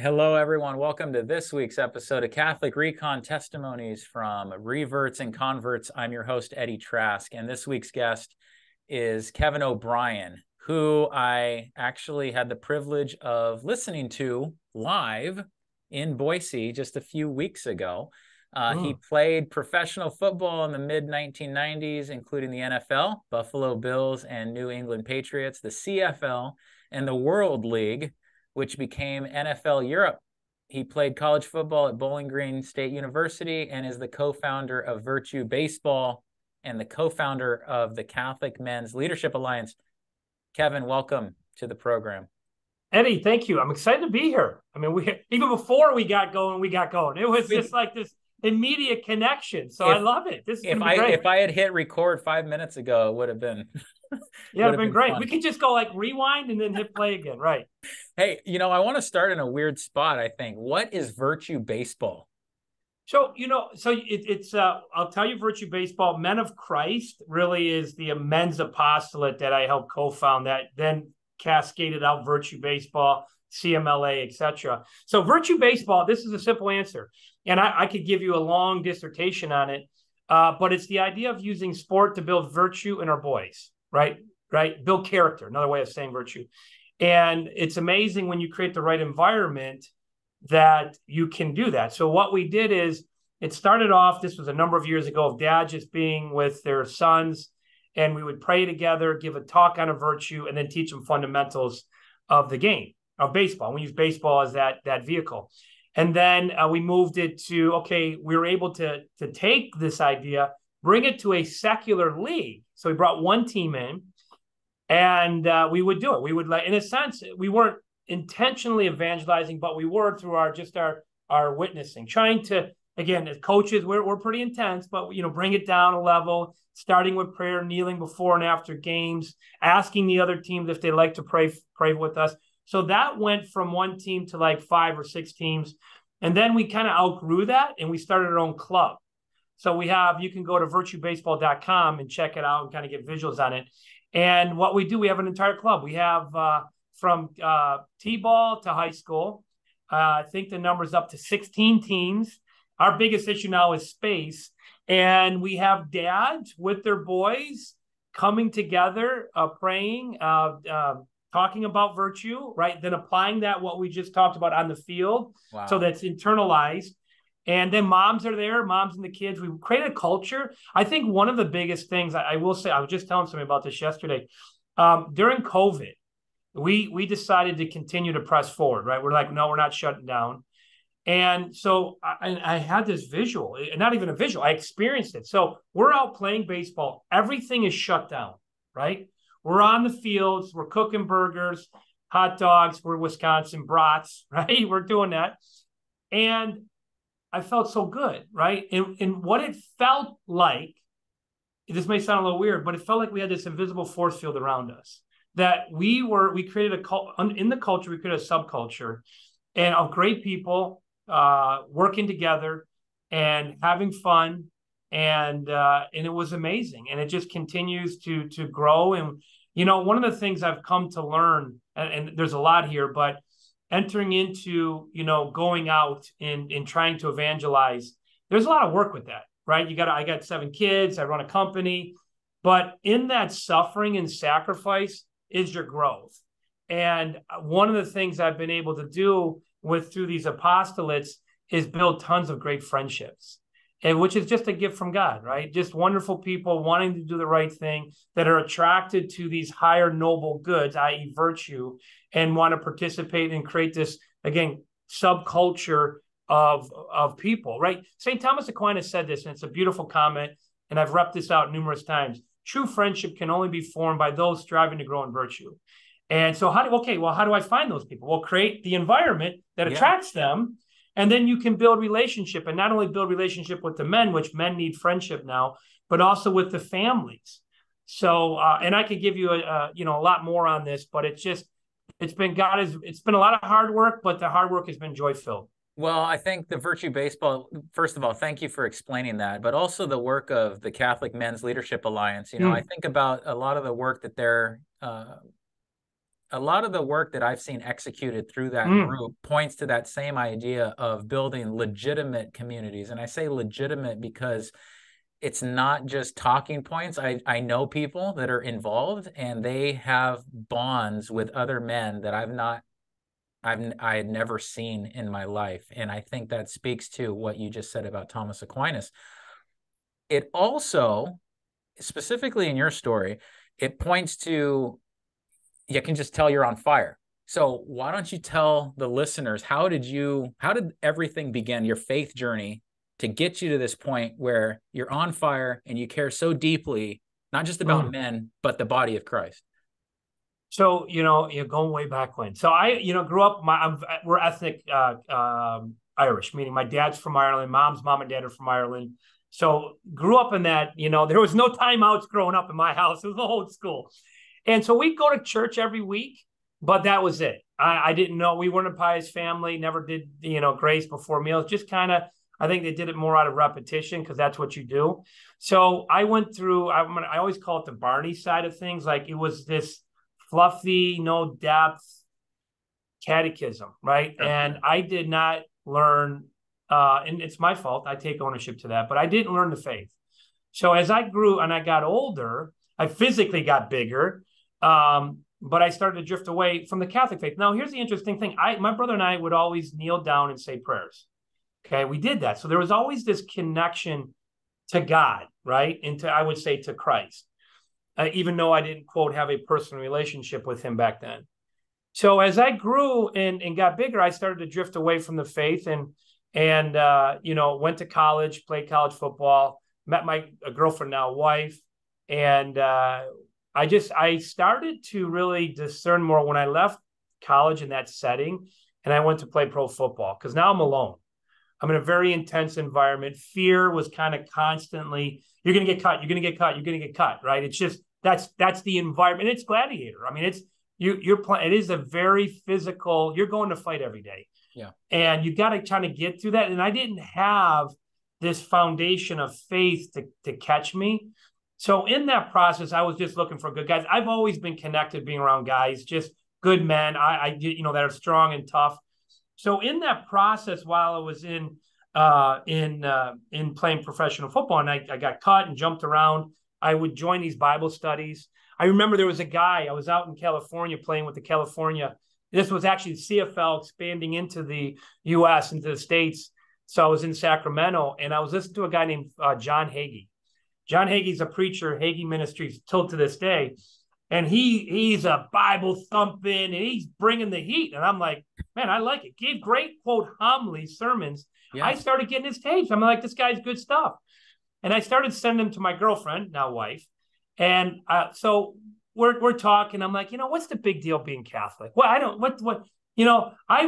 Hello, everyone. Welcome to this week's episode of Catholic ReCon Testimonies from Reverts and Converts. I'm your host, Eddie Trask, and this week's guest is Kevin O'Brien, who I actually had the privilege of listening to live in Boise just a few weeks ago. He played professional football in the mid-1990s, including the NFL, Buffalo Bills, and New England Patriots, the CFL, and the World League, which became NFL Europe. He played college football at Bowling Green State University and is the co-founder of Virtue Baseball and the co-founder of the Catholic Men's Leadership Alliance. Kevin, welcome to the program. Eddie, thank you. I'm excited to be here. I mean, even before we got going. It was just like this immediate connection. So I love it. This is gonna be great. If I had hit record 5 minutes ago, it would have been it'd been great. Fun. We could just go like rewind and then hit play again, right? Hey, I want to start in a weird spot, I think. What is Virtue Baseball? So, it's I'll tell you, Virtue Baseball, Men of Christ really is the men's apostolate that I helped co-found, that then cascaded out Virtue Baseball, CMLA, etc. So Virtue Baseball, this is a simple answer. And I could give you a long dissertation on it, but it's the idea of using sport to build virtue in our boys, right? Build character, another way of saying virtue. And it's amazing when you create the right environment that you can do that. So what we did is, it started off, this was a number of years ago, of dad just being with their sons, and we would pray together, give a talk on a virtue, and then teach them fundamentals of the game, of baseball. We use baseball as that vehicle. And then we moved it to, okay, we were able to take this idea, bring it to a secular league. So we brought one team in, and we would do it. We would, in a sense, we weren't intentionally evangelizing, but we were through our witnessing, trying to, again, as coaches, we're pretty intense, but bring it down a level, starting with prayer, kneeling before and after games, asking the other teams if they'd like to pray with us. So that went from one team to like 5 or 6 teams. And then we kind of outgrew that, and we started our own club. So you can go to virtuebaseball.com and check it out and kind of get visuals on it. And what we do, we have an entire club. We have from T-ball to high school. I think the number's up to 16 teams. Our biggest issue now is space. And we have dads with their boys coming together, praying, talking about virtue, right? Then applying what we just talked about on the field. Wow. So that's internalized. And then moms are there, moms and the kids. We created a culture. I think one of the biggest things, I will say, I was just telling somebody about this yesterday. During COVID, we decided to continue to press forward, right? We're like, no, we're not shutting down. And so I had this visual, not even a visual, I experienced it. So we're out playing baseball. Everything is shut down, right? We're on the fields. We're cooking burgers, hot dogs. We're Wisconsin brats, right? We're doing that. And I felt so good, right? And what it felt like, this may sound a little weird, but it felt like we had this invisible force field around us, that we created in the culture, we created a subculture and of great people working together and having fun. And it was amazing. And it just continues to grow. And, one of the things I've come to learn, and there's a lot here, but entering into, going out and trying to evangelize, there's a lot of work with that, right? I got 7 kids, I run a company, but in that suffering and sacrifice is your growth. And one of the things I've been able to do through these apostolates is build tons of great friendships, and which is just a gift from God, right? Just wonderful people wanting to do the right thing, that are attracted to these higher noble goods, i.e. virtue, and want to participate and create this, again, subculture of people, right? St. Thomas Aquinas said this, and it's a beautiful comment, and I've repped this out numerous times. True friendship can only be formed by those striving to grow in virtue. And so how do I find those people? Well, create the environment that attracts them. And then you can build relationship, and not only build relationship with the men, which men need friendship now, but also with the families. So, and I could give you a lot more on this, but it's been a lot of hard work, but the hard work has been joy-filled. Well, I think the Virtue Baseball, first of all, thank you for explaining that, but also the work of the Catholic Men's Leadership Alliance. I think about a lot of the work that they're a lot of the work that I've seen executed through that group points to that same idea of building legitimate communities. And I say legitimate because it's not just talking points. I know people that are involved, and they have bonds with other men that I had never seen in my life. And I think that speaks to what you just said about Thomas Aquinas. It also, specifically in your story, it points to, you can just tell you're on fire. So why don't you tell the listeners, how did everything begin, your faith journey, to get you to this point where you're on fire and you care so deeply, not just about men, but the body of Christ? So, you're going way back when. So I, grew up, we're ethnic Irish, meaning my dad's from Ireland, mom's mom and dad are from Ireland. So grew up in that, there was no timeouts growing up in my house. It was old school. And so we'd go to church every week, but that was it. I didn't know. We weren't a pious family, never did, grace before meals, just kind of, I think they did it more out of repetition because that's what you do. So I went through, I always call it the Barney side of things. Like it was this fluffy, no depth catechism, right? Okay. And I did not learn, and it's my fault, I take ownership to that, but I didn't learn the faith. So as I grew and I got older, I physically got bigger, but I started to drift away from the Catholic faith. Now, here's the interesting thing. My brother and I would always kneel down and say prayers. Okay, we did that. So there was always this connection to God, right? And I would say, to Christ. Even though I didn't, quote, have a personal relationship with him back then. So as I grew and got bigger, I started to drift away from the faith and went to college, played college football, met my girlfriend, now wife. And I started to really discern more when I left college in that setting and I went to play pro football, because now I'm alone. I'm in a very intense environment. Fear was kind of constantly, you're going to get cut, you're going to get cut, you're going to get cut, right? It's just, that's the environment. It's gladiator. I mean, it's you're playing. It is a very physical. You're going to fight every day. Yeah, and you got to kind of get through that. And I didn't have this foundation of faith to catch me. So in that process, I was just looking for good guys. I've always been connected, being around guys, just good men. I that are strong and tough. So in that process, while I was in playing professional football, and I got cut and jumped around, I would join these Bible studies. I remember there was a guy, I was out in California playing with the California. This was actually CFL expanding into the U.S., into the States. So I was in Sacramento, and I was listening to a guy named John Hagee. John Hagee's a preacher, Hagee Ministries, till to this day. And he's a Bible thumping, and he's bringing the heat. And I'm like, man, I like it. Gave great, quote, homilies, sermons. Yeah. I started getting his tapes. I'm like, this guy's good stuff. And I started sending them to my girlfriend, now wife. And so we're talking. I'm like, what's the big deal being Catholic? Well, I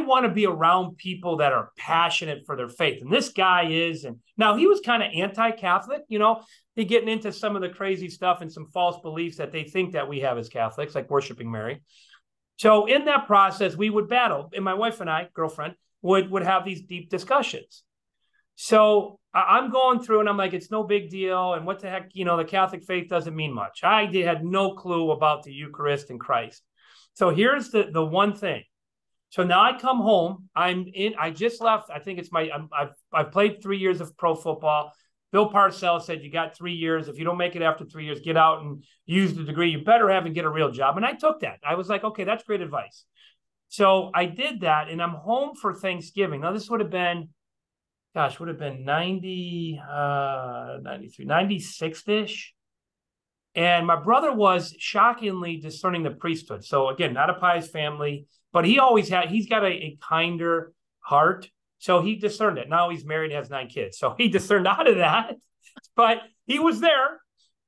want to be around people that are passionate for their faith. And this guy is. And now he was kind of anti-Catholic, he getting into some of the crazy stuff and some false beliefs that they think that we have as Catholics, like worshiping Mary. So in that process, we would battle. And my wife and I, girlfriend, would have these deep discussions. So I'm going through and I'm like, it's no big deal. And what the heck, the Catholic faith doesn't mean much. I had no clue about the Eucharist and Christ. So here's the one thing. So now I come home. I just left. I think it's I've played 3 years of pro football. Bill Parcells said, you got 3 years. If you don't make it after 3 years, get out and use the degree. You better have and get a real job. And I took that. I was like, okay, that's great advice. So I did that, and I'm home for Thanksgiving. Now this would have been 93, 96-ish. And my brother was shockingly discerning the priesthood. So again, not a pious family, but he's got a kinder heart. So he discerned it. Now he's married and has 9 kids. So he discerned out of that, but he was there.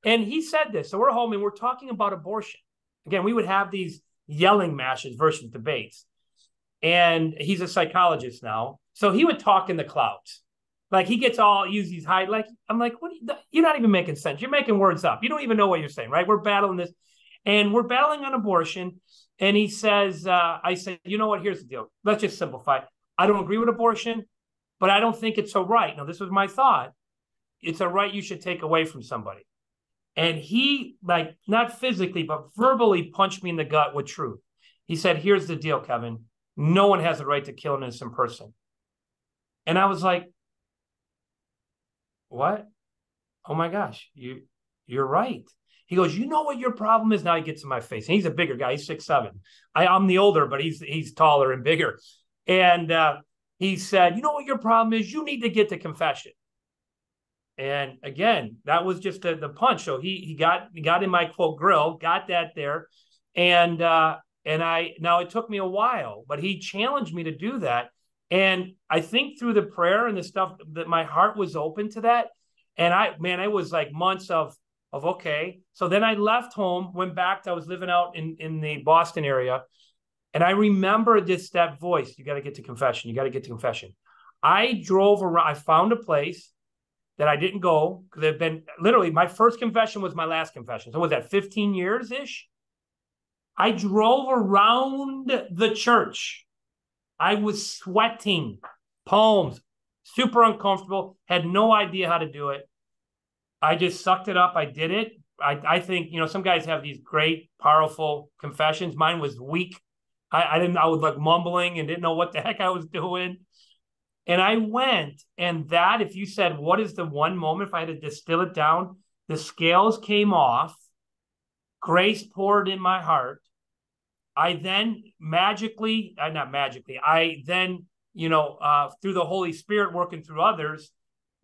And he said this. So we're home and we're talking about abortion. Again, we would have these yelling matches versus debates. And he's a psychologist now. So he would talk in the clouds. Like he gets use these high, like, I'm like, you're not even making sense. You're making words up. You don't even know what you're saying, right? We're battling this, and we're battling on abortion. And he says, I said, you know what? Here's the deal. Let's just simplify. I don't agree with abortion, but I don't think it's a right. Now, this was my thought. It's a right you should take away from somebody. And he, like, not physically, but verbally punched me in the gut with truth. He said, here's the deal, Kevin. No one has the right to kill an innocent person. And I was like, what? Oh my gosh, you're right. He goes, you know what your problem is? Now he gets in my face. And he's a bigger guy. He's 6'7". I'm the older, but he's taller and bigger. And he said, you know what your problem is? You need to get to confession. And again, that was just the punch. So he got in my quote grill, got that there. And now it took me a while, but he challenged me to do that. And I think through the prayer and the stuff that my heart was open to that. And it was like months of okay. So then I left home, went back. I was living out in the Boston area. And I remember that voice, you got to get to confession. You got to get to confession. I drove around. I found a place that I didn't go because they've been literally my first confession was my last confession. So was that 15 years ish? I drove around the church. I was sweating, palms, super uncomfortable, had no idea how to do it. I just sucked it up. I did it. I think, some guys have these great, powerful confessions. Mine was weak. I was like mumbling and didn't know what the heck I was doing. And I went, and that, if you said, what is the one moment, if I had to distill it down, the scales came off, grace poured in my heart. I then through the Holy Spirit working through others,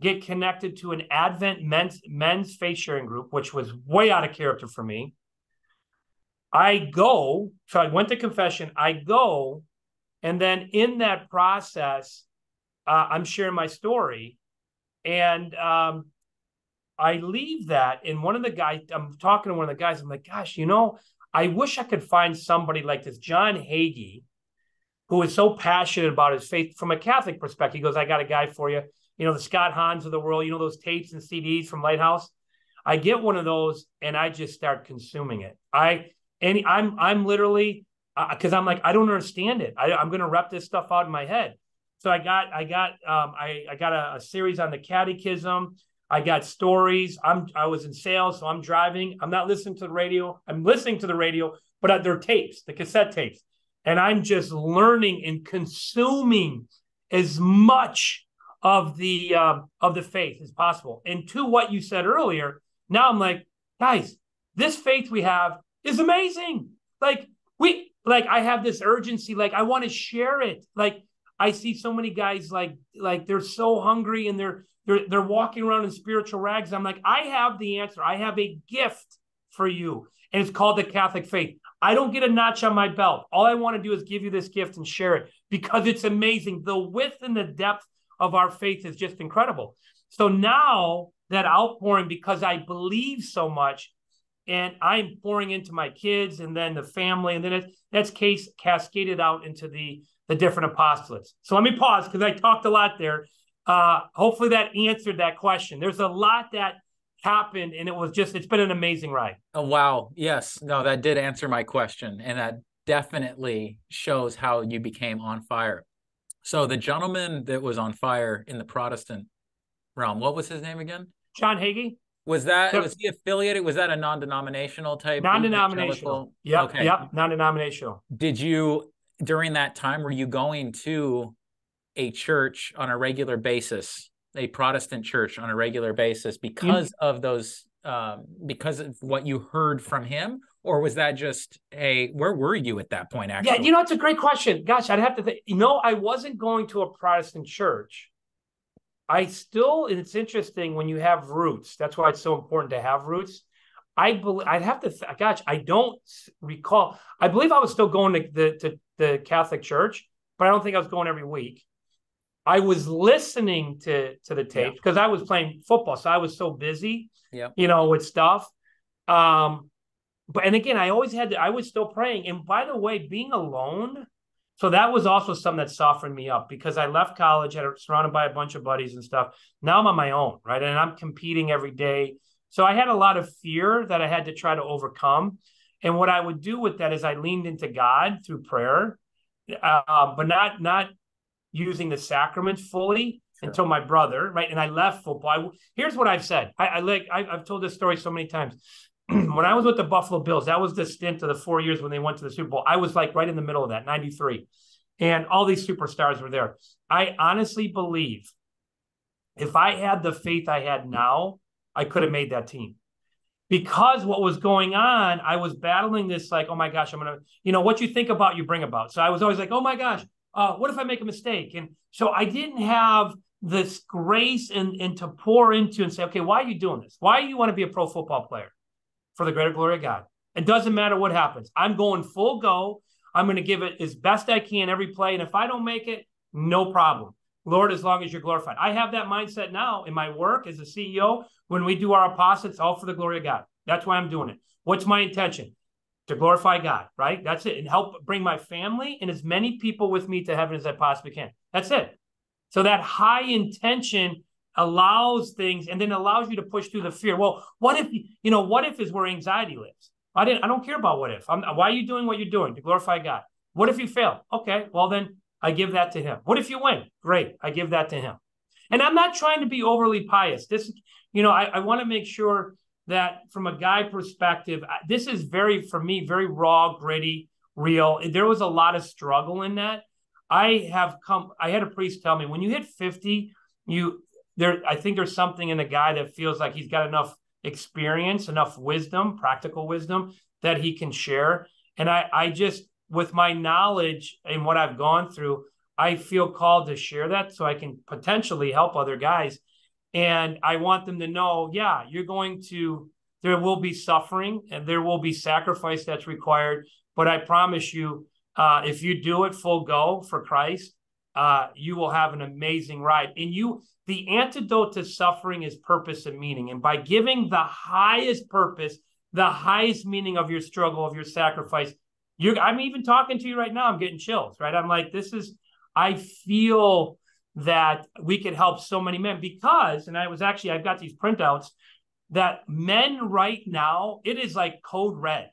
get connected to an Advent men's faith sharing group, which was way out of character for me. So I went to confession, and then in that process, I'm sharing my story, and I leave that. And I'm talking to one of the guys. I'm like, gosh, I wish I could find somebody like this John Hagee, who is so passionate about his faith from a Catholic perspective. He goes, I got a guy for you. The Scott Hahns of the world, those tapes and CDs from Lighthouse. I get one of those and I just start consuming it. I'm literally, because I'm like, I don't understand it. I'm going to rep this stuff out in my head. So I got a series on the catechism. I got stories. I was in sales, so I'm driving. I'm not listening to the radio. I'm listening to the radio, but they're tapes, the cassette tapes. And I'm just learning and consuming as much of the faith as possible. And to what you said earlier, now I'm like, guys, this faith we have is amazing. Like I have this urgency. Like I want to share it. Like I see so many guys like they're so hungry and they're walking around in spiritual rags. I'm like, I have the answer. I have a gift for you. And it's called the Catholic faith. I don't get a notch on my belt. All I want to do is give you this gift and share it because it's amazing. The width and the depth of our faith is just incredible. So now that outpouring, because I believe so much, and I'm pouring into my kids and then the family, and then that's cascaded out into the different apostolates. So let me pause because I talked a lot there. Hopefully that answered that question. There's a lot that happened, and it's been an amazing ride. Oh, wow. Yes. No, that did answer my question. And that definitely shows how you became on fire. So the gentleman that was on fire in the Protestant realm, what was his name again? John Hagee. Was he affiliated? Was that a non-denominational type? Non-denominational. Yep. Okay. Yep. Non-denominational. Did you, during that time, were you going to a church on a regular basis, a Protestant church on a regular basis because of those, because of what you heard from him? Or was that just where were you at that point, actually? Yeah, it's a great question. Gosh, I'd have to think. I wasn't going to a Protestant church. And it's interesting when you have roots. That's why it's so important to have roots. I believe I'd have to. I don't recall. I believe I was still going to the Catholic church, but I don't think I was going every week. I was listening to the tapes because I was playing football, so I was so busy, with stuff. And again, I was still praying. And by the way, being alone. So that was also something that softened me up because I left college, surrounded by a bunch of buddies and stuff. Now I'm on my own, right? And I'm competing every day. So I had a lot of fear that I had to try to overcome. And what I would do with that is I leaned into God through prayer, but not using the sacrament fully until my brother, right? And I left football. Here's what I've said. I've told this story so many times. when I was with the Buffalo Bills, that was the stint of the 4 years when they went to the Super Bowl. I was like right in the middle of that, 93. And all these superstars were there. I honestly believe if I had the faith I had now, I could have made that team. Because what was going on, I was battling this like, oh my gosh, I'm going to, what you think about, you bring about. So I was always like, oh my gosh, what if I make a mistake? And so I didn't have this grace and to pour into and say, okay, why are you doing this? Why do you want to be a pro football player? For the greater glory of God. It doesn't matter what happens. I'm going full go. I'm going to give it as best I can every play. And if I don't make it, no problem. Lord, as long as you're glorified. I have that mindset now in my work as a CEO. When we do our apostolates, all for the glory of God. That's why I'm doing it. What's my intention? To glorify God, right? That's it. And help bring my family and as many people with me to heaven as I possibly can. That's it. So that high intention allows things and then allows you to push through the fear. Well, what if is where anxiety lives? I don't care about what if. Why are you doing what you're doing? To glorify God. What if you fail? Okay, well then I give that to him. What if you win? Great, I give that to him. And I'm not trying to be overly pious. I want to make sure that from a guy perspective, this is for me, very raw, gritty, real. There was a lot of struggle in that. I had a priest tell me, when you hit 50, I think there's something in a guy that feels like he's got enough experience, enough wisdom, practical wisdom that he can share. And I just, with my knowledge and what I've gone through, I feel called to share that so I can potentially help other guys. And I want them to know, yeah, there will be suffering and there will be sacrifice that's required. But I promise you, if you do it full go for Christ, you will have an amazing ride. And the antidote to suffering is purpose and meaning. And by giving the highest purpose, the highest meaning of your struggle, of your sacrifice, I'm even talking to you right now, I'm getting chills, right? I'm like, I feel that we could help so many men because, and I've got these printouts that men right now, it is like code red.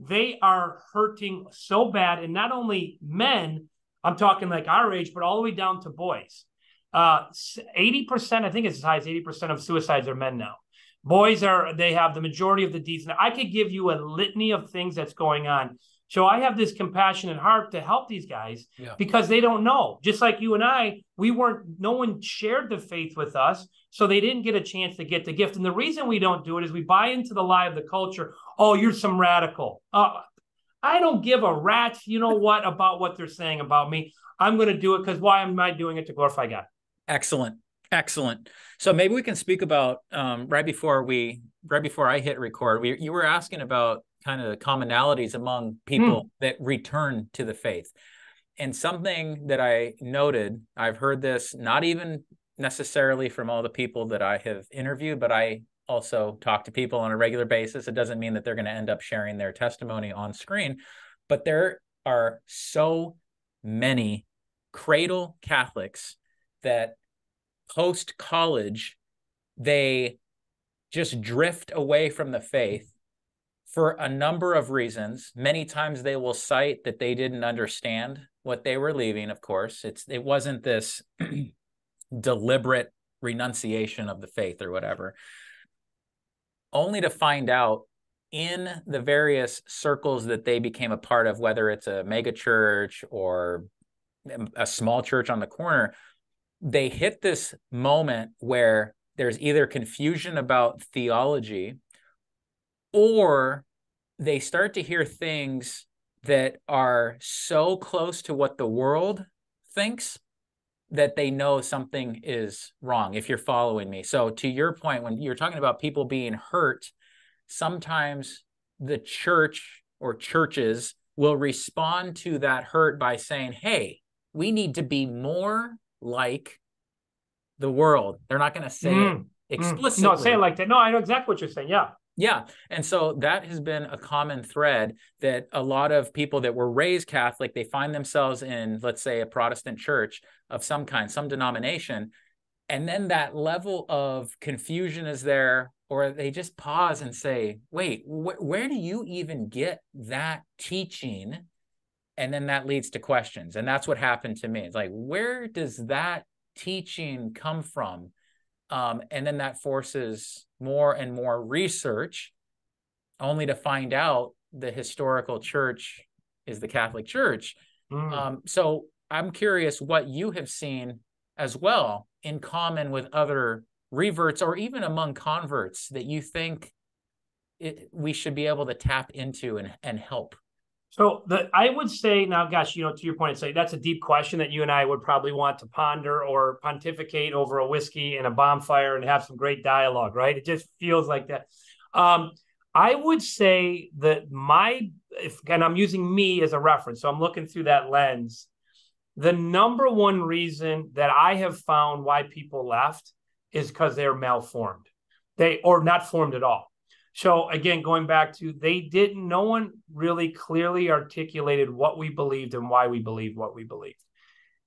They are hurting so bad. And not only men, I'm talking like our age, but all the way down to boys. 80%, I think it's as high as 80% of suicides are men now. Boys they have the majority of the deeds. Now, I could give you a litany of things that's going on. So I have this compassionate heart to help these guys because they don't know. Just like you and I, no one shared the faith with us, so they didn't get a chance to get the gift. And the reason we don't do it is we buy into the lie of the culture. Oh, you're some radical. I don't give a rat's, about what they're saying about me. I'm going to do it because why am I doing it? To glorify God. Excellent. So maybe we can speak about right before I hit record, you were asking about kind of the commonalities among people that return to the faith. And something that I noted, I've heard this not even necessarily from all the people that I have interviewed, but I also talk to people on a regular basis. It doesn't mean that they're going to end up sharing their testimony on screen, but there are so many cradle Catholics that post-college, they just drift away from the faith for a number of reasons. Many times they will cite that they didn't understand what they were leaving, of course. It wasn't this deliberate renunciation of the faith or whatever, only to find out in the various circles that they became a part of, whether it's a mega church or a small church on the corner, they hit this moment where there's either confusion about theology or they start to hear things that are so close to what the world thinks that they know something is wrong, if you're following me. So to your point, when you're talking about people being hurt, sometimes the church or churches will respond to that hurt by saying, hey, we need to be more like the world. They're not going to say it explicitly. No, say it like that. No, I know exactly what you're saying. Yeah. Yeah. And so that has been a common thread that a lot of people that were raised Catholic, they find themselves in, let's say, a Protestant church of some kind, some denomination. And then that level of confusion is there, or they just pause and say, wait, where do you even get that teaching? And then that leads to questions. And that's what happened to me. It's like, where does that teaching come from? And then that forces more and more research only to find out the historical church is the Catholic Church. So I'm curious what you have seen as well in common with other reverts or even among converts that you think we should be able to tap into and help. So I would say now, gosh, to your point, say that's a deep question that you and I would probably want to ponder or pontificate over a whiskey and a bonfire and have some great dialogue, right? It just feels like that. I would say that and I'm using me as a reference, so I'm looking through that lens. The number one reason that I have found why people left is because they're malformed, or not formed at all. So again, going back to no one really clearly articulated what we believed and why we believed what we believed.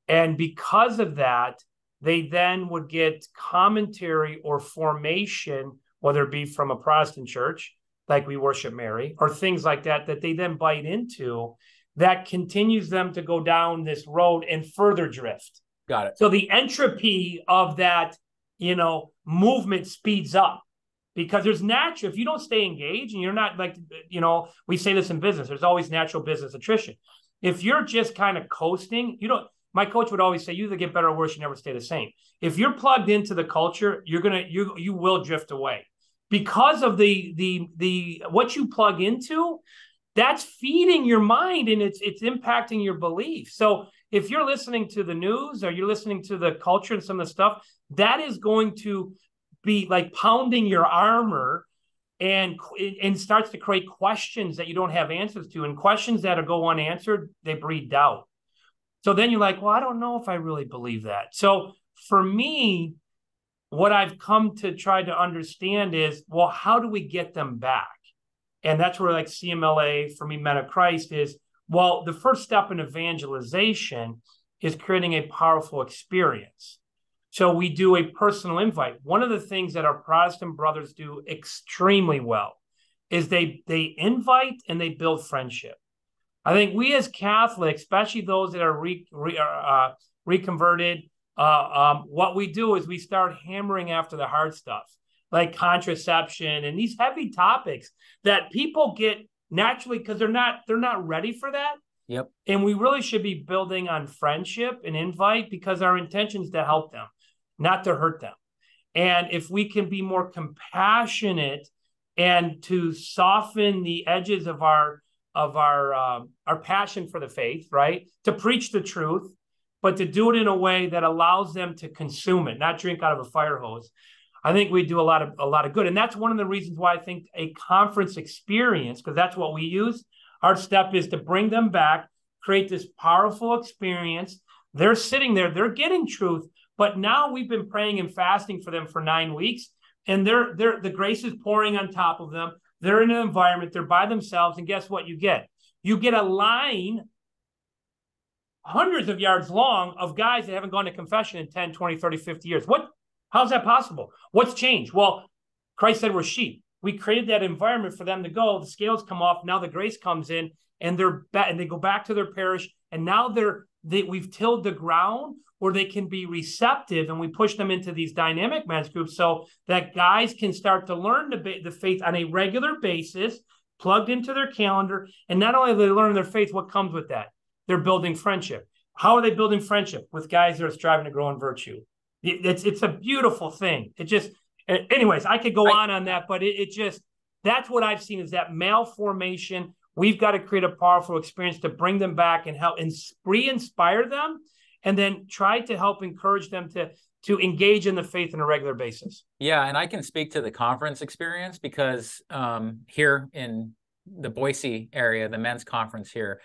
And because of that, they then would get commentary or formation, whether it be from a Protestant church, like we worship Mary, or things like that they then bite into, that continues them to go down this road and further drift. Got it. So the entropy of that, movement speeds up. Because there's natural, if you don't stay engaged and you're not we say this in business, there's always natural business attrition. If you're just kind of coasting, my coach would always say, you either get better or worse, you never stay the same. If you're plugged into the culture, you will drift away because of the what you plug into, that's feeding your mind and it's impacting your belief. So if you're listening to the news or you're listening to the culture and some of the stuff, that is going to be like pounding your armor and starts to create questions that you don't have answers to, and questions that go unanswered, they breed doubt. So then you're like, well, I don't know if I really believe that. So for me, what I've come to try to understand is, well, how do we get them back? And that's where like CMLA, for me, Men of Christ is, well, the first step in evangelization is creating a powerful experience. So we do a personal invite. One of the things that our Protestant brothers do extremely well is they invite and they build friendship. I think we as Catholics, especially those that are reconverted, what we do is we start hammering after the hard stuff, like contraception and these heavy topics that people get naturally because they're not ready for that. Yep. And we really should be building on friendship and invite because our intention is to help them, not to hurt them. And if we can be more compassionate and to soften the edges of our passion for the faith, right? To preach the truth, but to do it in a way that allows them to consume it, not drink out of a fire hose. I think we do a lot of good. And that's one of the reasons why I think a conference experience, because that's what we use. Our step is to bring them back, create this powerful experience. They're sitting there, they're getting truth, but now we've been praying and fasting for them for 9 weeks, and the grace is pouring on top of them. They're in an environment, they're by themselves, and guess what you get? You get a line hundreds of yards long of guys that haven't gone to confession in 10, 20, 30, 50 years. How's that possible? What's changed? Well, Christ said we're sheep. We created that environment for them to go. The scales come off. Now the grace comes in, and they go back to their parish. And now we've tilled the ground where they can be receptive, and we push them into these dynamic men's groups so that guys can start to learn the faith on a regular basis, plugged into their calendar. And not only are they learning their faith, what comes with that? They're building friendship. How are they building friendship? With guys that are striving to grow in virtue. It's a beautiful thing. It just, anyways, I could go on that, but it just, that's what I've seen is that malformation. We've got to create a powerful experience to bring them back and help and re-inspire them, and then try to help encourage them to engage in the faith on a regular basis. Yeah, and I can speak to the conference experience because here in the Boise area, the men's conference here,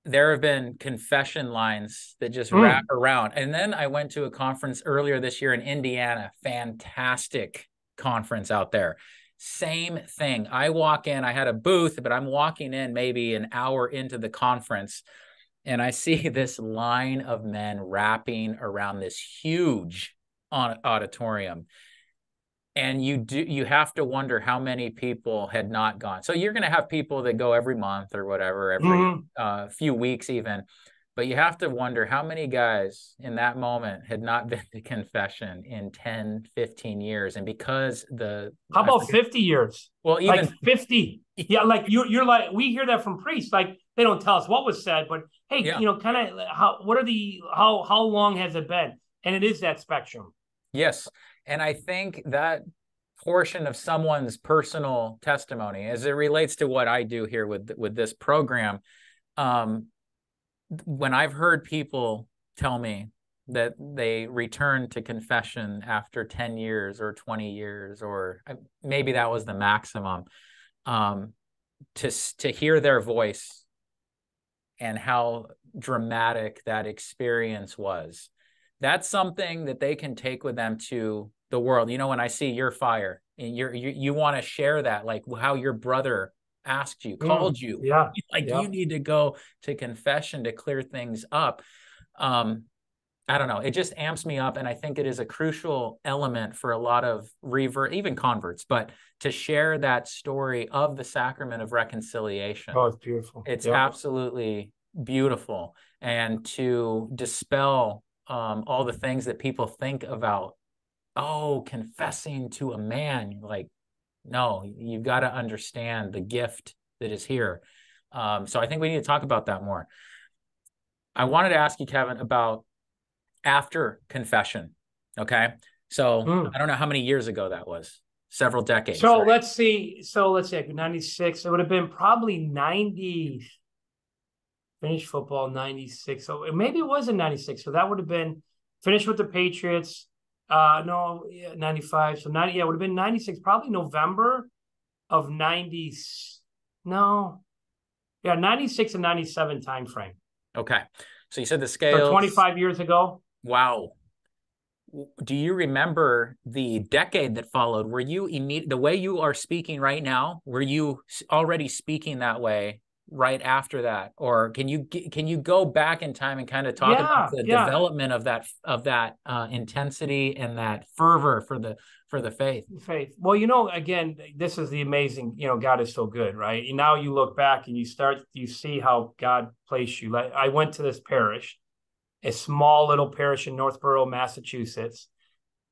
there have been confession lines that just wrap around. And then I went to a conference earlier this year in Indiana, fantastic conference out there. Same thing. I walk in, I had a booth, but I'm walking in maybe an hour into the conference, and I see this line of men wrapping around this huge auditorium. And you have to wonder how many people had not gone. So you're going to have people that go every month or whatever, every few weeks even. But you have to wonder how many guys in that moment had not been to confession in 10, 15 years. And because how about 50 years? Well, even like 50. Yeah, like you're like, we hear that from priests. Like, they don't tell us what was said, but hey, yeah. Kind of how long has it been? And it is that spectrum. Yes. And I think that portion of someone's personal testimony, as it relates to what I do here with this program, when I've heard people tell me that they return to confession after 10 years or 20 years, or maybe that was the maximum, to hear their voice and how dramatic that experience was, that's something that they can take with them to the world. When I see your fire and you want to share that, like how your brother asked you, called you, yeah, like you need to go to confession to clear things up. I don't know, it just amps me up, and I think it is a crucial element for a lot of even converts, but to share that story of the sacrament of reconciliation. Oh, it's beautiful. It's absolutely beautiful. And to dispel all the things that people think about, confessing to a man, like, no, you've got to understand the gift that is here. So I think we need to talk about that more. I wanted to ask you, Kevin, about after confession. Okay. So I don't know how many years ago that was. Several decades. So right? Let's see. 96. It would have been probably 90. Finished football 96. So maybe it was in 96. So that would have been finished with the Patriots. 95. So 90, it would have been 96, probably November of 90. No. Yeah, 96 and 97 timeframe. Okay. So you said the scales. So 25 years ago. Wow. Do you remember the decade that followed? Were you the way you are speaking right now? Were you already speaking that way right after that, or can you go back in time and kind of talk about the development of that intensity and that fervor for the faith? Well, again, this is the amazing. God is so good, right? And now you look back and you see how God placed you. Like, I went to this parish, a small little parish in Northborough, Massachusetts,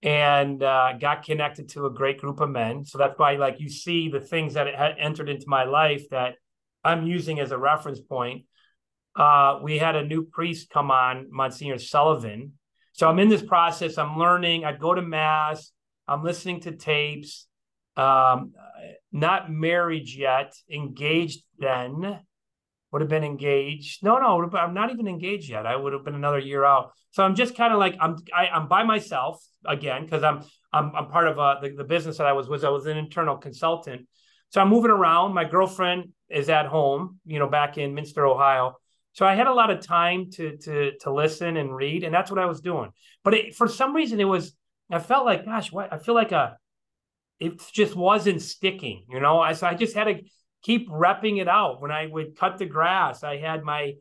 and got connected to a great group of men. So that's why, like, you see the things that had entered into my life that I'm using as a reference point. We had a new priest come on, Monsignor Sullivan. So I'm in this process. I'm learning. I go to Mass. I'm listening to tapes. Not married yet. Engaged then. Would have been engaged. No, I'm not even engaged yet. I would have been another year out. So I'm just kind of like I'm by myself again, because I'm part of the business that I was an internal consultant. So I'm moving around. My girlfriend is at home, back in Minster, Ohio. So I had a lot of time to listen and read, and that's what I was doing. But for some reason, I felt like, gosh, what? I feel like it just wasn't sticking, So I just had to keep repping it out. When I would cut the grass, I had my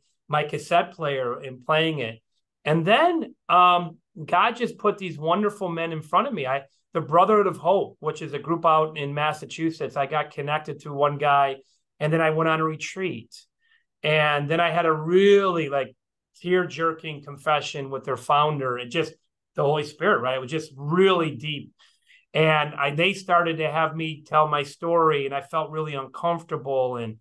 cassette player and playing it. And then God just put these wonderful men in front of me. The Brotherhood of Hope, which is a group out in Massachusetts, I got connected to one guy, and then I went on a retreat. And then I had a really tear-jerking confession with their founder, and just the Holy Spirit, right? It was just really deep. And they started to have me tell my story, and I felt really uncomfortable. And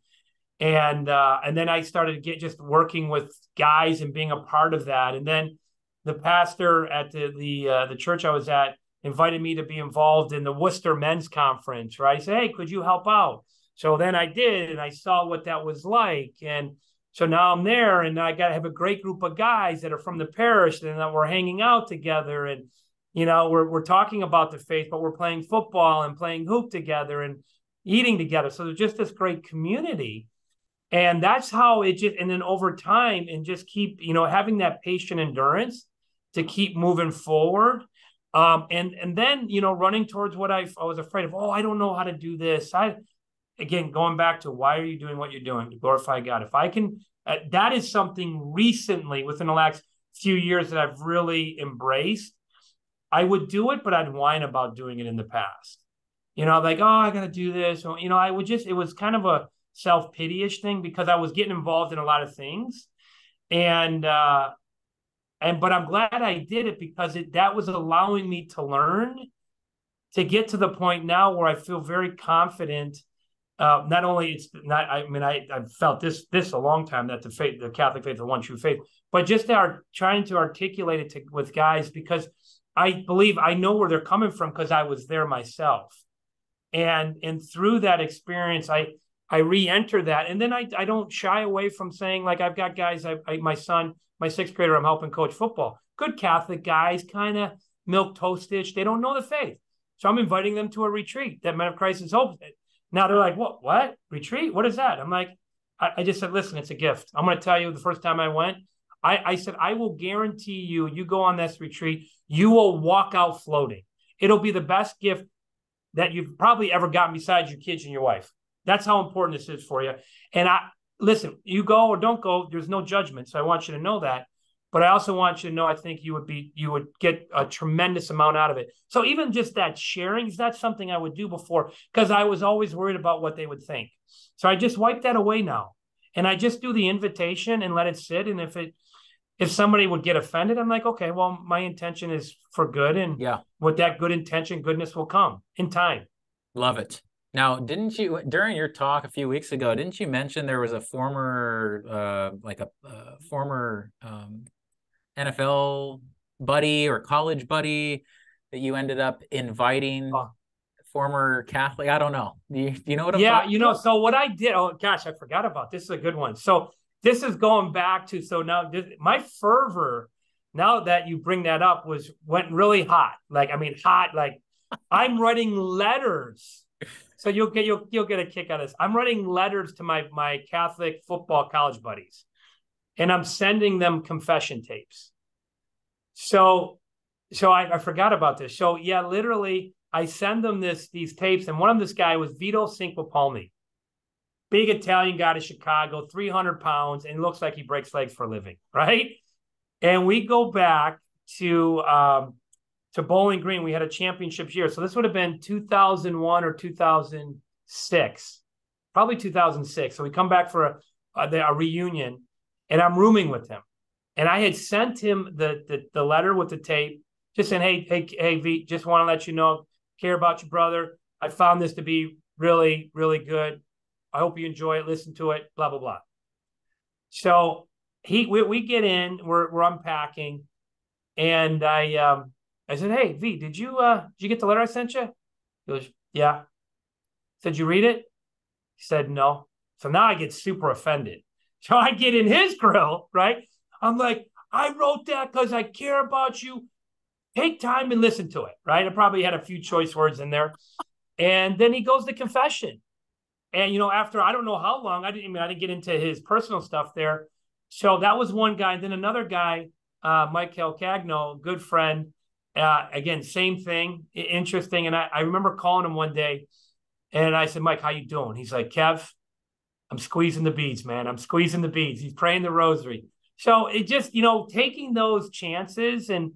then I started just working with guys and being a part of that. And then the pastor at the church I was at invited me to be involved in the Worcester Men's Conference, right? I said, hey, could you help out? So then I did, and I saw what that was like. And so now I'm there, and I got to have a great group of guys that are from the parish, and that we're hanging out together. And we're talking about the faith, but we're playing football and playing hoop together and eating together. So there's just this great community. And that's how it just, and then over time, and just keep, having that patient endurance to keep moving forward. And then, running towards what I was afraid of. I don't know how to do this. Again, going back to, why are you doing what you're doing? To glorify God. If I can, that is something recently within the last few years that I've really embraced. I would do it, but I'd whine about doing it in the past. I got to do this. It was kind of a self-pity-ish thing, because I was getting involved in a lot of things. But I'm glad I did it because that was allowing me to learn to get to the point now where I feel very confident. Not only it's not, I mean, I've felt this a long time that the Catholic faith, the one true faith, but just trying to articulate it with guys, because I believe I know where they're coming from because I was there myself, and through that experience, I re-enter that, and then I don't shy away from saying, like, I've got guys, my son, my sixth grader, I'm helping coach football, good Catholic guys, kind of milk toastish, they don't know the faith, so I'm inviting them to a retreat that Men of Christ is Hope. Now they're like, what retreat? What is that? I'm like, I just said, listen, it's a gift. I'm going to tell you, the first time I went, I said, I will guarantee you go on this retreat, you will walk out floating. It'll be the best gift that you've probably ever gotten besides your kids and your wife. That's how important this is for you. And listen, you go or don't go, there's no judgment. So I want you to know that. But I also want you to know, I think you would get a tremendous amount out of it. So even just that sharing, that's something I would do before, because I was always worried about what they would think. So I just wipe that away now. And I just do the invitation and let it sit. And if somebody would get offended, I'm like, okay, well, my intention is for good. And with that good intention, goodness will come in time. Love it. Now, didn't you, during your talk a few weeks ago, didn't you mention there was a former, former NFL buddy or college buddy that you ended up inviting, former Catholic? I don't know. Do you know what I'm talking about? So what I did, oh gosh, I forgot about this. Is a good one. So this is going back to, so now my fervor, now that you bring that up, went really hot. Like, I mean, hot, like I'm writing letters. So you'll get a kick out of this. I'm writing letters to my Catholic football college buddies, and I'm sending them confession tapes. So I forgot about this. So yeah, literally, I send them these tapes, and one of this guy was Vito Cinquepalmi, big Italian guy to Chicago, 300 pounds, and looks like he breaks legs for a living, right? And we go back to Bowling Green. We had a championship year. So this would have been 2001 or 2006, probably 2006. So we come back for a reunion, and I'm rooming with him. And I had sent him the letter with the tape, just saying, hey, V, just want to let you know, care about your brother. I found this to be really, really good. I hope you enjoy it. Listen to it, blah, blah, blah. So we get in, we're unpacking, and I said, hey, V, did you get the letter I sent you? He goes, yeah. I said, did you read it? He said, no. So now I get super offended. So I get in his grill, right? I'm like, I wrote that because I care about you. Take time and listen to it, right? I probably had a few choice words in there. And then he goes to confession. And, after I don't know how long, I didn't get into his personal stuff there. So that was one guy. And then another guy, Mike Calcagno, good friend. Again, same thing, interesting. And I remember calling him one day, and I said, Mike, how you doing? He's like, Kev, I'm squeezing the beads, man. I'm squeezing the beads. He's praying the rosary. So it just, taking those chances, and,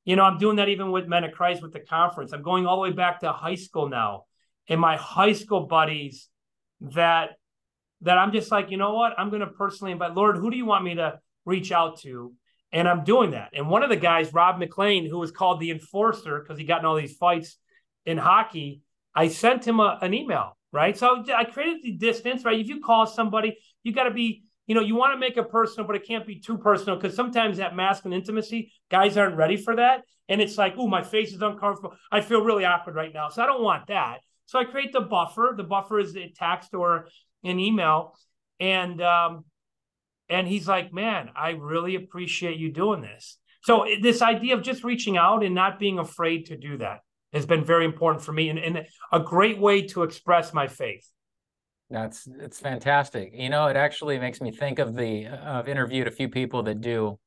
I'm doing that even with Men of Christ with the conference. I'm going all the way back to high school now, and my high school buddies that I'm just like, you know what? I'm going to personally invite, Lord, who do you want me to reach out to? And I'm doing that. And one of the guys, Rob McLean, who was called the Enforcer because he got in all these fights in hockey, I sent him an email, right? So I created the distance, right? If you call somebody, you got to be, you want to make it personal, but it can't be too personal, because sometimes that masculine intimacy, guys aren't ready for that. And it's like, oh, my face is uncomfortable. I feel really awkward right now. So I don't want that. So I create the buffer. The buffer is a text or an email. And he's like, man, I really appreciate you doing this. So this idea of just reaching out and not being afraid to do that has been very important for me, and a great way to express my faith. It's fantastic. It actually makes me think of I've interviewed a few people that do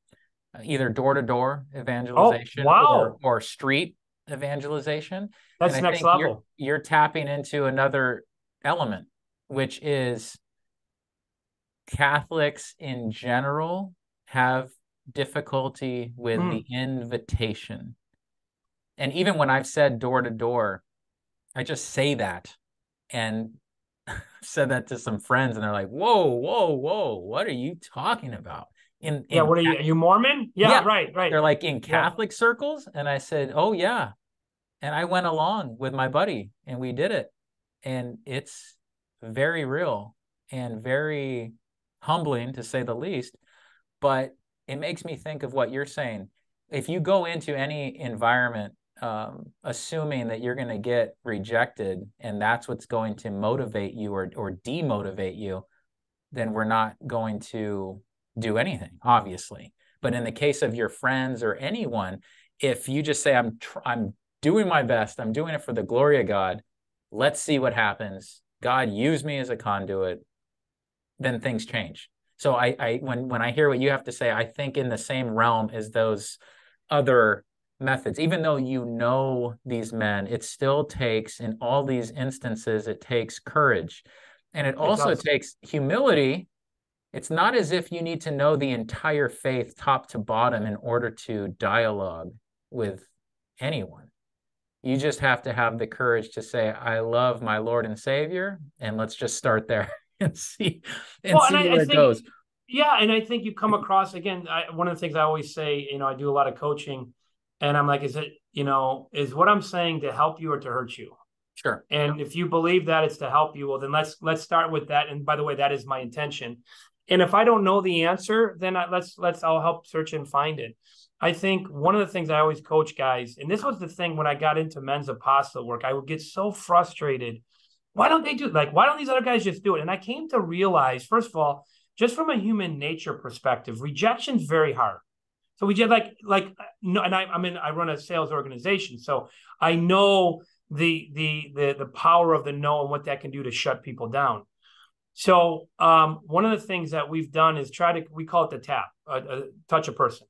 either door-to-door evangelization or street evangelization. That's next level. You're tapping into another element, which is Catholics in general have difficulty with the invitation. And even when I've said door to door, I just say that, and said that to some friends, and they're like, whoa, what are you talking about? Yeah, what are you? Are you Mormon? Yeah, yeah, right, right. they're like in Yeah, Catholic circles. And I said, oh yeah. And I went along with my buddy and we did it. And it's very real and very humbling, to say the least. But it makes me think of what you're saying. If you go into any environment assuming that you're going to get rejected and that's what's going to motivate you or demotivate you, then we're not going to do anything, obviously. But in the case of your friends or anyone, if you just say, I'm doing my best, I'm doing it for the glory of God, let's see what happens. God, use me as a conduit, then things change. So when I hear what you have to say, I think in the same realm as those other methods. Even though you know these men, it still takes, in all these instances, it takes courage. And it it also does. takes humility. It's not as if you need to know the entire faith top to bottom in order to dialogue with anyone. You just have to have the courage to say, I love my Lord and Savior, and let's just start there and see Well, and where I it think, goes. yeah, and I think you come across again. One of the things I always say, I do a lot of coaching, and I'm like, is it, is what I'm saying to help you or to hurt you? Sure. And if you believe that it's to help you, well, then let's start with that. And by the way, that is my intention. And if I don't know the answer, then I'll help search and find it. I think one of the things I always coach guys, and this was the thing when I got into men's apostle work, I would get so frustrated. Why don't they do, like, why don't these other guys just do it? And I came to realize, first of all, just from a human nature perspective, rejection is very hard. So we did no, and I run a sales organization, so I know the power of the no and what that can do to shut people down. So one of the things that we've done is we call it the tap, touch a person,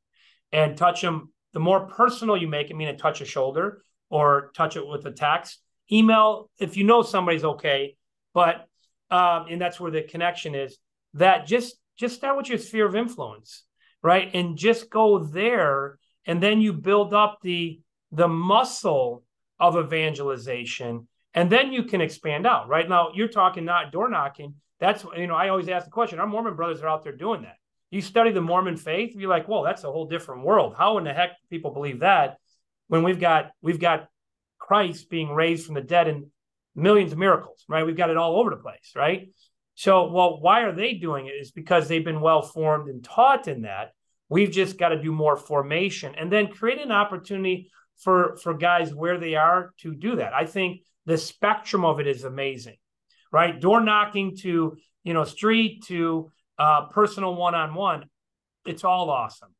and touch them. The more personal you make it, mean touch a shoulder or touch it with a text, email if you know somebody's okay, but and that's where the connection is. That just start with your sphere of influence, right, and just go there, and then you build up the muscle of evangelization, and then you can expand out. Right now, you're talking not door knocking. That's I always ask the question. Our Mormon brothers are out there doing that. You study the Mormon faith, you're like, whoa, that's a whole different world. How in the heck do people believe that when we've got Christ being raised from the dead and millions of miracles, right? We've got it all over the place, right? So, well, why are they doing it? Is because they've been well formed and taught in that. We've just got to do more formation and then create an opportunity for guys where they are to do that. I think the spectrum of it is amazing, right? Door knocking to, street to personal one-on-one. It's all awesome.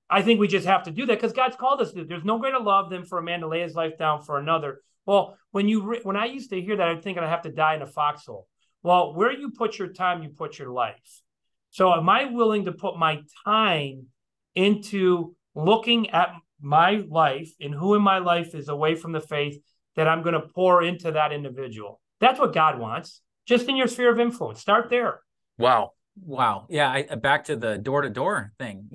I think we just have to do that because God's called us to. There's no greater love than for a man to lay his life down for another. Well, when I used to hear that, I'd think I have to die in a foxhole. Well, where you put your time, you put your life. So am I willing to put my time into looking at my life and who in my life is away from the faith that I'm going to pour into that individual? That's what God wants, just in your sphere of influence. Start there. Wow. Yeah, back to the door-to-door thing,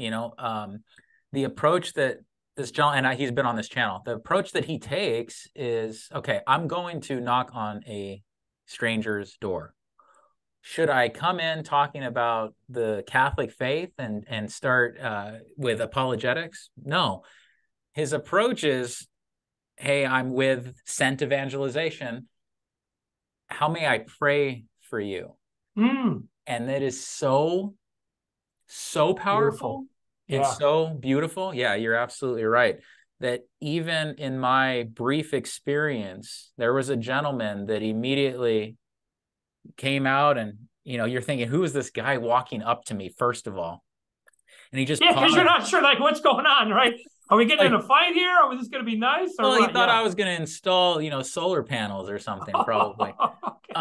the approach that this John, and he's been on this channel, the approach that he takes is, okay, I'm going to knock on a stranger's door. Should I come in talking about the Catholic faith and start with apologetics? No. His approach is, hey, I'm with Sent Evangelization. How may I pray for you? And that is so powerful. Beautiful. Yeah. And so beautiful. Yeah, you're absolutely right. That even in my brief experience, there was a gentleman that immediately came out and, you're thinking, who is this guy walking up to me, first of all? And he just because you're not sure, like, what's going on, right? Are we getting in a fight here? Or is this going to be nice? Or well, what? he thought I was going to install, solar panels or something, probably.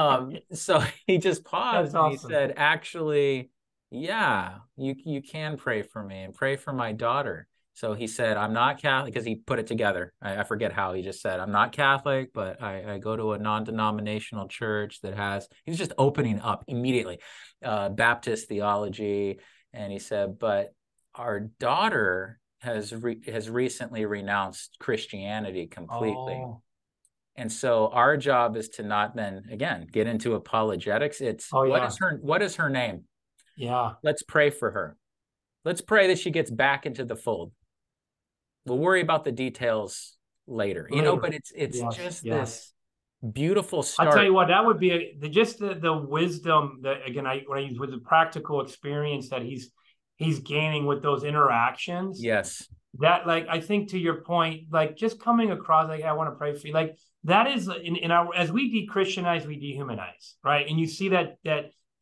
Okay. So he just paused and he said, actually, yeah, you can pray for me and pray for my daughter. So he said, I'm not Catholic, because he put it together. I forget how he just said, I'm not Catholic, but I go to a non-denominational church that he's just opening up immediately, Baptist theology. And he said, but our daughter has recently renounced Christianity completely. Oh. And so our job is to not then, again, get into apologetics. It's what is her name? Yeah. Let's pray for her. let's pray that she gets back into the fold. We'll worry about the details later, but it's just this beautiful start. I'll tell you what, that would be the wisdom that, again, when I use with the practical experience that he's gaining with those interactions. Yes. That, like, I think to your point, like, just coming across, like, I want to pray for you. Like, that is in our, as we de-Christianize, we dehumanize, right? And you see that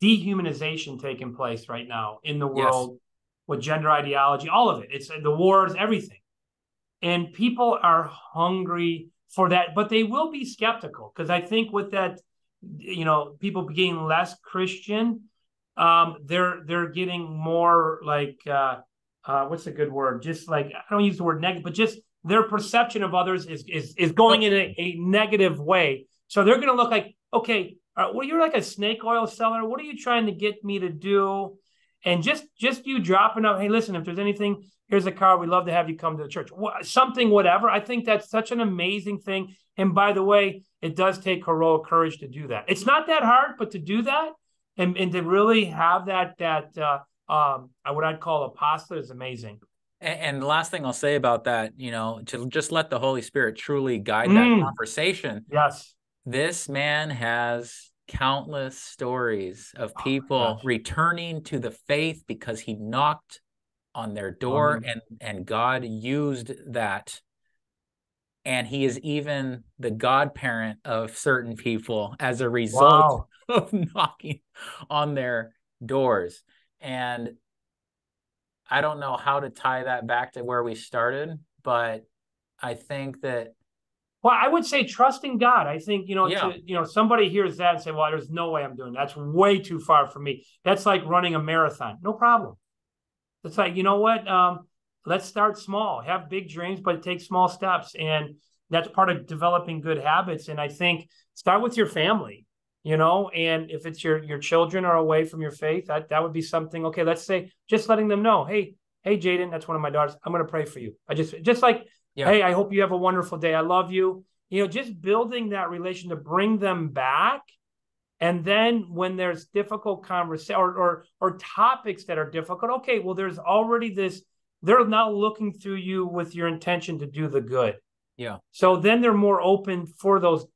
dehumanization taking place right now in the world with gender ideology, all of it. It's the wars, everything. And people are hungry for that, but they will be skeptical, because I think with that, people being less Christian, they're getting more like, what's a good word? Just like, I don't use the word negative, but just their perception of others is going in a negative way. So they're going to look like, okay, well, you're like a snake oil seller. What are you trying to get me to do? And just you dropping out, hey, listen, if there's anything, here's a car. We'd love to have you come to the church. Something, whatever. I think that's such an amazing thing. And by the way, it does take heroic courage to do that. It's not that hard, but to do that and to really have that what I'd call apostolate is amazing. And the last thing I'll say about that, to just let the Holy Spirit truly guide that conversation. Yes. This man has countless stories of people returning to the faith because he knocked on their door, and God used that. And he is even the godparent of certain people as a result of knocking on their doors. And I don't know how to tie that back to where we started, but I think that, well, I would say trusting God. I think, somebody hears that and say, well, there's no way I'm doing that. That's way too far for me. That's like running a marathon. No problem. It's like, you know what? Let's start small, have big dreams, but take small steps. And that's part of developing good habits. And I think start with your family, and if it's your children are away from your faith, that would be something. Okay, let's say just letting them know, hey, Jaden, that's one of my daughters. I'm going to pray for you. I just like, hey, I hope you have a wonderful day. I love you. Just building that relation to bring them back. And then when there's difficult conversation or topics that are difficult, okay, well, there's already this, they're now looking through you with your intention to do the good. Yeah. So then they're more open for those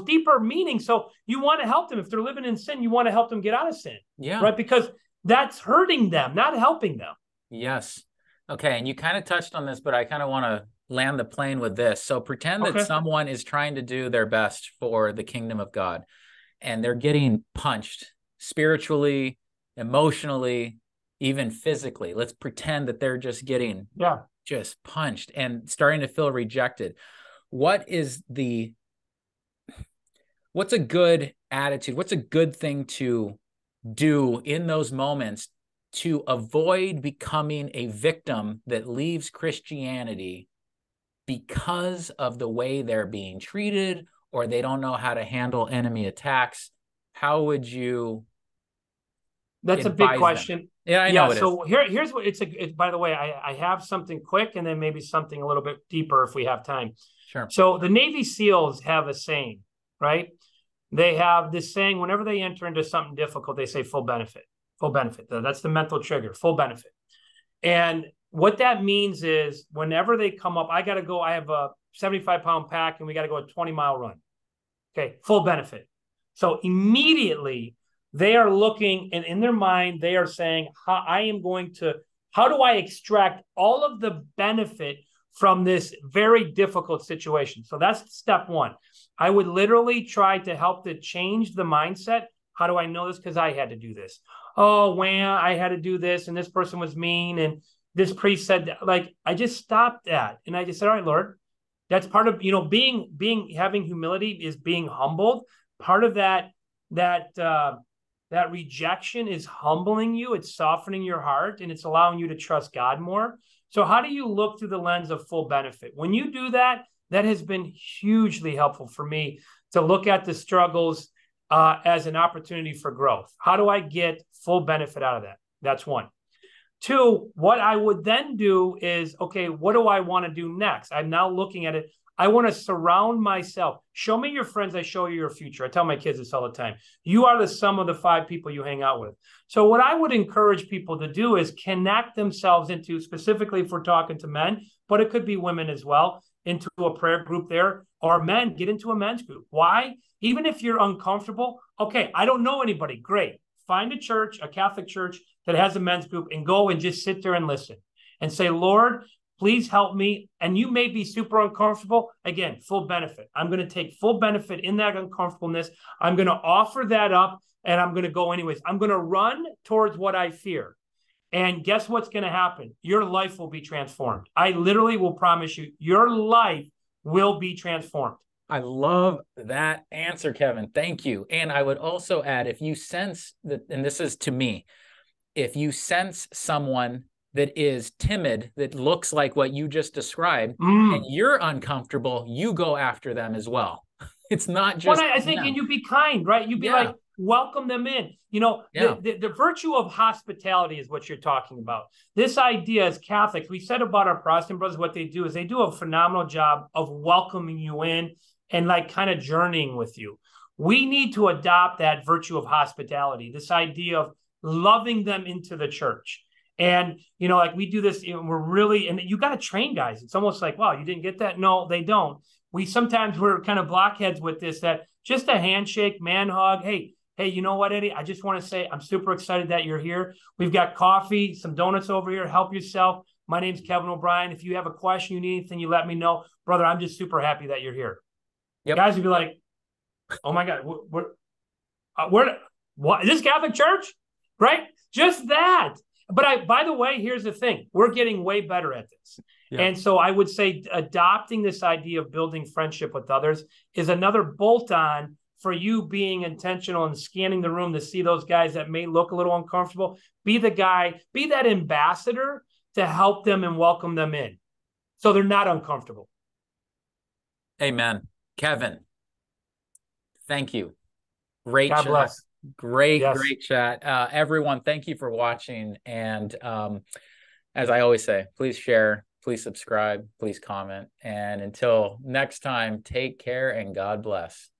deeper meanings. So you want to help them. If they're living in sin, you want to help them get out of sin. Yeah. Right? Because that's hurting them, not helping them. Yes. Okay. And you kind of touched on this, but I kind of want to land the plane with this. So pretend that someone is trying to do their best for the kingdom of God, and they're getting punched spiritually, emotionally, even physically. Let's pretend that they're just getting just punched and starting to feel rejected. What's a good attitude? What's a good thing to do in those moments to avoid becoming a victim that leaves Christianity because of the way they're being treated, or they don't know how to handle enemy attacks? How would you? That's a big question. Them? Yeah, I know. So here's what it's by the way, I have something quick and then maybe something a little bit deeper if we have time. Sure. So the Navy SEALs have a saying, right? They have this saying, whenever they enter into something difficult, they say full benefit. That's the mental trigger, full benefit. And what that means is whenever they come up, I have a 75-pound pack and we got to go a 20-mile run. Okay, full benefit. So immediately they are looking, and in their mind, they are saying, how do I extract all of the benefit from this very difficult situation? So that's step one. I would literally try to help to change the mindset. How do I know this? Because I had to do this. Oh, I had to do this, and this person was mean, and this priest said that. Like, I just stopped that. And I just said, all right, Lord, that's part of, having humility is being humbled. Part of that rejection is humbling you. It's softening your heart, and it's allowing you to trust God more. So how do you look through the lens of full benefit? When you do that, that has been hugely helpful for me to look at the struggles as an opportunity for growth. How do I get full benefit out of that? That's one. Two, what I would then do is, okay, what do I want to do next? I'm now looking at it. I want to surround myself. Show me your friends. I show you your future. I tell my kids this all the time. You are the sum of the 5 people you hang out with. So what I would encourage people to do is connect themselves into, specifically if we're talking to men, but it could be women as well, into a prayer group there, or men, get into a men's group. Why? Even if you're uncomfortable, okay, I don't know anybody. Great. Find a church, a Catholic church that has a men's group, and go and just sit there and listen and say, Lord, please help me. And you may be super uncomfortable. Again, full benefit. I'm going to take full benefit in that uncomfortableness. I'm going to offer that up, and I'm going to go anyways. I'm going to run towards what I fear. And guess what's going to happen? Your life will be transformed. I literally will promise you, your life will be transformed. I love that answer, Kevin. Thank you. And I would also add, if you sense that, and this is to me, if you sense someone that is timid, that looks like what you just described, and you're uncomfortable, you go after them as well. It's not just. Well, I think, and you be kind, right? You be like, welcome them in. You know, the virtue of hospitality is what you're talking about. This idea as Catholics, we said about our Protestant brothers, what they do is they do a phenomenal job of welcoming you in and like kind of journeying with you. We need to adopt that virtue of hospitality, this idea of loving them into the church. And, you know, like we do this, we're really, and you got to train guys. It's almost like, wow, you didn't get that? No, they don't. We're kind of blockheads with this, that just a handshake, man hug. Hey, you know what, Eddie? I just want to say I'm super excited that you're here. We've got coffee, some donuts over here. Help yourself. My name's Kevin O'Brien. If you have a question, you need anything, you let me know. Brother, I'm just super happy that you're here. Yep. Guys would be like, oh my God, what is this Catholic church? Right? Just that. But by the way, here's the thing. We're getting way better at this. Yeah. And so I would say adopting this idea of building friendship with others is another bolt-on for you being intentional and scanning the room to see those guys that may look a little uncomfortable. Be the guy, be that ambassador to help them and welcome them in so they're not uncomfortable. Amen. Kevin, thank you. Great God chat. Bless. Great chat. Everyone, thank you for watching. And as I always say, please share, please subscribe, please comment. And until next time, take care and God bless.